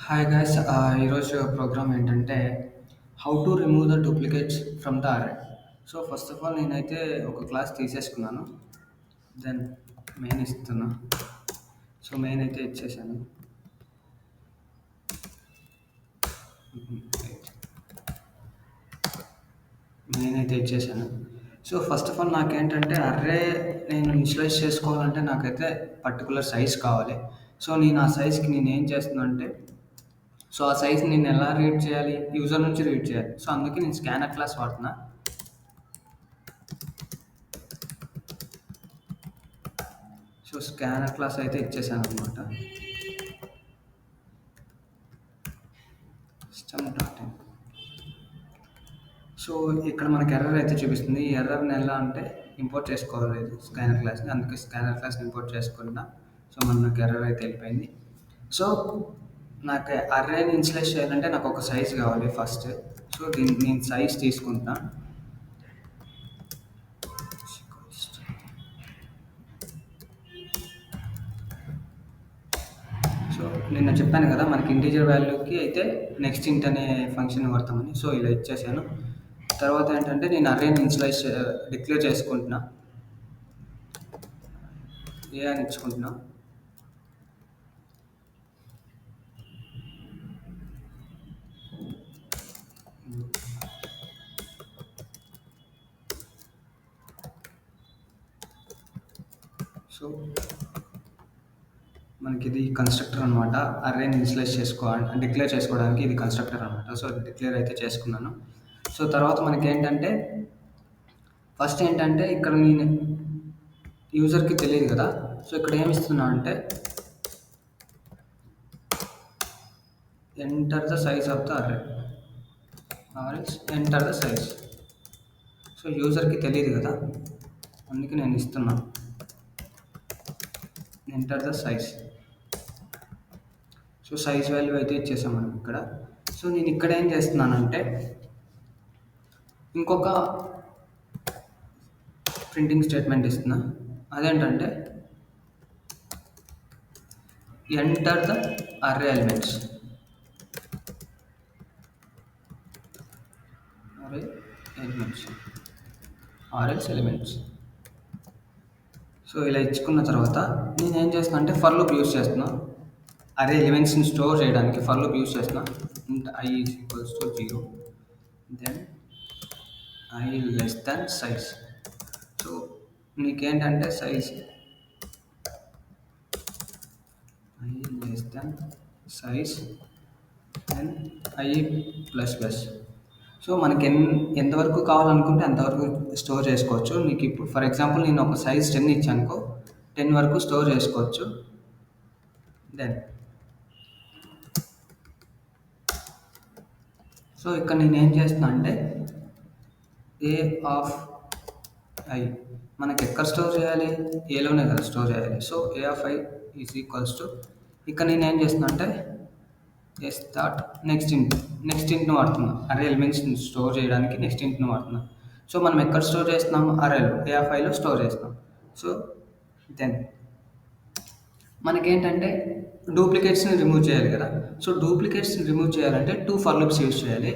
Hi guys ఈరోజు programme ఏంటంటే how to remove the duplicates from the అరే. So first of all నేనైతే ఒక క్లాస్ తీసేసుకున్నాను. దెన్ మెయిన్ ఇస్తున్నా. సో మెయిన్ అయితే ఇచ్చేసాను. మెయిన్ అయితే ఇచ్చేసాను. సో ఫస్ట్ ఆఫ్ ఆల్ నాకేంటంటే అర్రే నేను ఇనిషియలైజ్ చేసుకోవాలంటే నాకైతే పర్టికులర్ సైజ్ కావాలి. సో నేను ఆ సైజ్కి నేను ఏం చేస్తున్నా అంటే సో ఆ సైజ్ నేను ఎలా రీడ్ చేయాలి, యూజర్ నుంచి రీడ్ చేయాలి. సో అందుకే నేను స్కానర్ క్లాస్ వాడుతున్నా. సో స్కానర్ క్లాస్ అయితే ఇచ్చేసాను అనమాట. System dot in. సో ఇక్కడ మనకి ఎర్రర్ అయితే చూపిస్తుంది. ఈ ఎర్రర్ని ఎలా అంటే ఇంపోర్ట్ చేసుకోవాలి స్కానర్ క్లాస్ని. అందుకే స్కానర్ క్లాస్ని ఇంపోర్ట్ చేసుకున్నా. సో మనకు ఎర్రర్ అయితే వెళ్ళిపోయింది. సో నాకు అర్రేని ఇన్స్లైజ్ చేయాలంటే నాకు ఒక సైజ్ కావాలి ఫస్ట్. సో దీన్ని నేను సైజ్ తీసుకుంటున్నా. సో నిన్న చెప్పాను కదా మనకి ఇంటీజర్ వాల్యూకి అయితే నెక్స్ట్ ఇంట్ అనే ఫంక్షన్ వాడతామని. సో ఇలా ఇచ్చేసాను. తర్వాత ఏంటంటే నేను అర్రేని ఇన్స్లైజ్ డిక్లేర్ చేసుకుంటున్నా. ఏ అని ఇచ్చుకుంటున్నా. సో మనకి ఇది కన్స్ట్రక్టర్ అనమాట. అర్రేని ఇనిషియలైజ్ డిక్లేర్ చేసుకోవడానికి ఇది కన్స్ట్రక్టర్ అనమాట. సో డిక్లేర్ అయితే చేసుకున్నాను. సో తర్వాత మనకి ఏంటంటే ఫస్ట్ ఏంటంటే ఇక్కడ నేను యూజర్కి తెలియదు కదా. సో ఇక్కడ ఏమి ఇస్తున్నా అంటే enter the size of the array or enter the size. So యూజర్కి తెలియదు కదా, అందుకే నేను ఇస్తున్నా enter the size. So size value అయితే ఇచ్చేసాం మనం ఇక్కడ. సో నేను ఇక్కడ ఏం చేస్తున్నానంటే ఇంకొక ప్రింటింగ్ స్టేట్మెంట్ ఇస్తున్నా. అదేంటంటే enter the array elements. Array elements or else elements. So ఇలా ఇచ్చుకున్న తర్వాత నేను ఏం చేస్తున్నా అంటే ఫర్ లూప్ యూస్ చేస్తున్నా. అరే ఎలిమెంట్స్ని స్టోర్ చేయడానికి ఫర్ లూప్ యూస్ చేస్తున్నా. I is equals to 0, then I less than size. So నీకేంటంటే size I less than size then I plus plus. So మనకి ఎంతవరకు కావాలనుకుంటే అంతవరకు స్టోర్ చేసుకోవచ్చు. నీకు ఇప్పుడు ఫర్ ఎగ్జాంపుల్ నేను ఒక సైజ్ 10 ఇచ్చానుకో 10 వరకు స్టోర్ చేసుకోవచ్చు. దెన్ సో ఇక్కడ నేను ఏం చేస్తున్నా అంటే ఏ ఆఫ్ ఐ మనకి ఎక్కడ స్టోర్ చేయాలి, ఏలోనే కదా స్టోర్ చేయాలి. So A of I is equals to ఇక్కడ నేను ఏం చేస్తున్నా అంటే ఎస్ డాట్ నెక్స్ట్ ఇంట్ను వాడుతున్నాం. అరే ఎలిమెంట్స్ని స్టోర్ చేయడానికి నెక్స్ట్ ఇంట్ను వాడుతున్నాం. సో మనం ఎక్కడ స్టోర్ చేస్తున్నాం, అరేలో ఏ ఆఫ్ ఐలో స్టోర్ చేస్తున్నాం. సో దెన్ మనకేంటంటే డూప్లికేట్స్ని రిమూవ్ చేయాలి కదా. సో డూప్లికేట్స్ని రిమూవ్ చేయాలంటే 2 ఫర్ లూప్స్ యూస్ చేయాలి.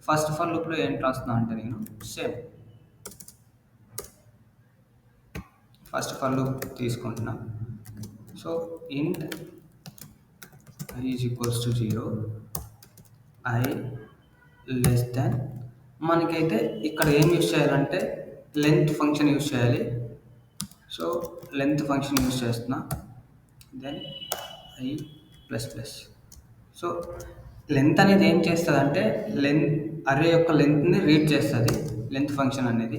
ఫస్ట్ ఫర్ లూప్లో ఏంటి రాస్తున్నా అంటే నేను సేమ్ ఫస్ట్ ఫర్ లూప్ తీసుకుంటున్నా. So int i is equals to 0, i less than మనకైతే ఇక్కడ ఏం యూస్ చేయాలంటే లెంత్ ఫంక్షన్ యూస్ చేయాలి. సో లెంత్ ఫంక్షన్ యూస్ చేస్తున్నా. Then I plus plus. So length అనేది ఏం చేస్తుంది అంటే అరే యొక్క లెంత్ని రీడ్ చేస్తుంది లెంత్ ఫంక్షన్ అనేది.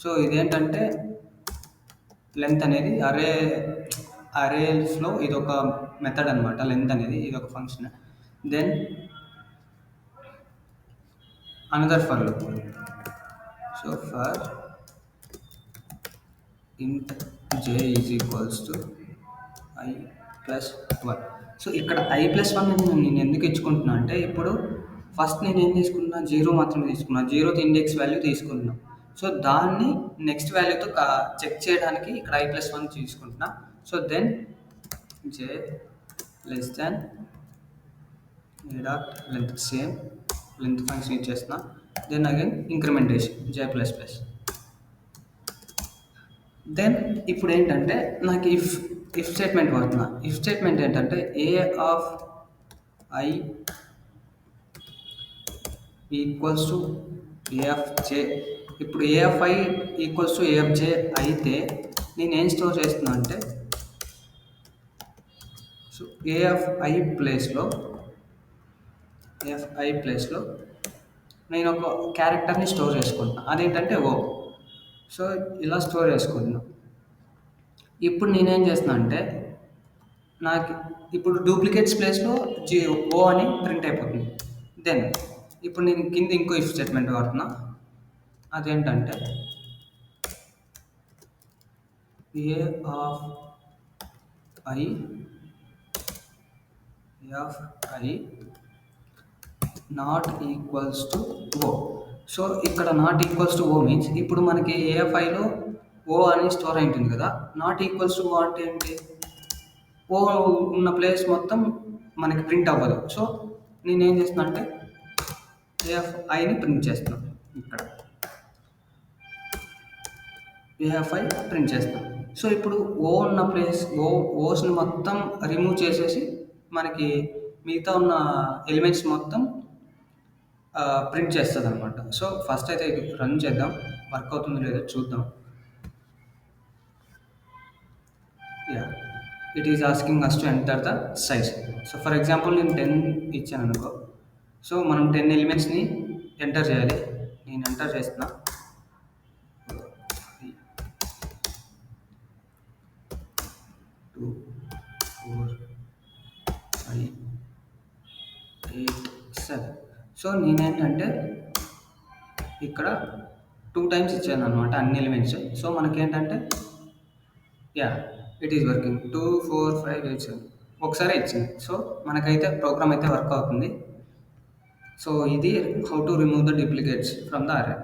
సో ఇదేంటంటే లెంత్ అనేది అరేస్లో ఇది ఒక మెథడ్ అనమాట. లెంత్ అనేది ఇది ఒక function. Then another for loop. So for int j is equals to i plus 1. So ఇక్కడ ఐ ప్లస్ 1 నేను ఎందుకు ఇచ్చుకుంటున్నా అంటే ఇప్పుడు ఫస్ట్ నేను ఏం తీసుకున్నా, 0 మాత్రమే తీసుకున్నా. 0th ఇండెక్స్ వాల్యూ తీసుకున్నా. సో దాన్ని నెక్స్ట్ వాల్యూతో చెక్ చేయడానికి ఇక్కడ ఐ ప్లస్ 1 తీసుకుంటున్నా. So then J less than A dot length same length function ఇచ్చేస్తున్నా. Then again incrementation J plus plus. Then ఇప్పుడు ఏంటంటే నాకు ఇఫ్ స్టేట్మెంట్ వాడుతున్నా. ఇఫ్ స్టేట్మెంట్ ఏంటంటే A of I equals to A of J. ఇప్పుడు A of I equals to A of J అయితే నేను ఏం స్టోర్ చేస్తున్నా అంటే సో ఏ ఆఫ్ ఐ ప్లేస్లో నేను ఒక క్యారెక్టర్ని స్టోర్ చేసుకుంటున్నాను. అదేంటంటే ఓ. సో ఇలా స్టోర్ చేసుకుంటున్నాను. ఇప్పుడు నేనేం చేస్తున్నా అంటే నాకు ఇప్పుడు డూప్లికేట్స్ ప్లేస్లో ఓ అని ప్రింట్ అయిపోతుంది. దెన్ ఇప్పుడు నేను కింద ఇంకో ఇఫ్ స్టేట్మెంట్ వాడుతున్నా. అదేంటంటే A of I not equals to O. So ఇక్కడ not equals to O means ఇప్పుడు మనకి ఏఎఫ్ఐలో ఓ అని స్టోర్ అయి ఉంటుంది కదా. నాట్ ఈక్వల్స్ టు ఓ అంటే ఏంటి? ఓ ఉన్న ప్లేస్ మొత్తం మనకి ప్రింట్ అవ్వదు. సో నేనేం చేస్తున్నా అంటే ఏఎఫ్ఐని ప్రింట్ చేస్తున్నాను. ఇక్కడ ఏఎఫ్ఐ ప్రింట్ చేస్తాను. సో ఇప్పుడు ఓ ఉన్న ప్లేస్ ఓస్ని మొత్తం రిమూవ్ చేసేసి మనకి మిగతా ఉన్న ఎలిమెంట్స్ మొత్తం ప్రింట్ చేస్తుంది అనమాట. సో ఫస్ట్ అయితే రన్ చేద్దాం, వర్క్ అవుతుందో లేదో చూద్దాం. Yeah, it is asking us to enter the size. So for example నేను 10 ఇచ్చాను అనుకో. సో మనం 10 ఎలిమెంట్స్ని ఎంటర్ చేయాలి. నేను ఎంటర్ చేస్తున్నా. 2 4 5 8 7. సో నేనేంటంటే ఇక్కడ 2 టైమ్స్ ఇచ్చాను అనమాట అన్ని ఎలిమెంట్స్. సో మనకేంటంటే యా ఇట్ ఈస్ వర్కింగ్. 2 4 5 8 7 ఒకసారి ఇచ్చింది. సో మనకైతే ప్రోగ్రామ్ అయితే వర్క్ అవుతుంది. సో ఇది how to remove the duplicates from the array.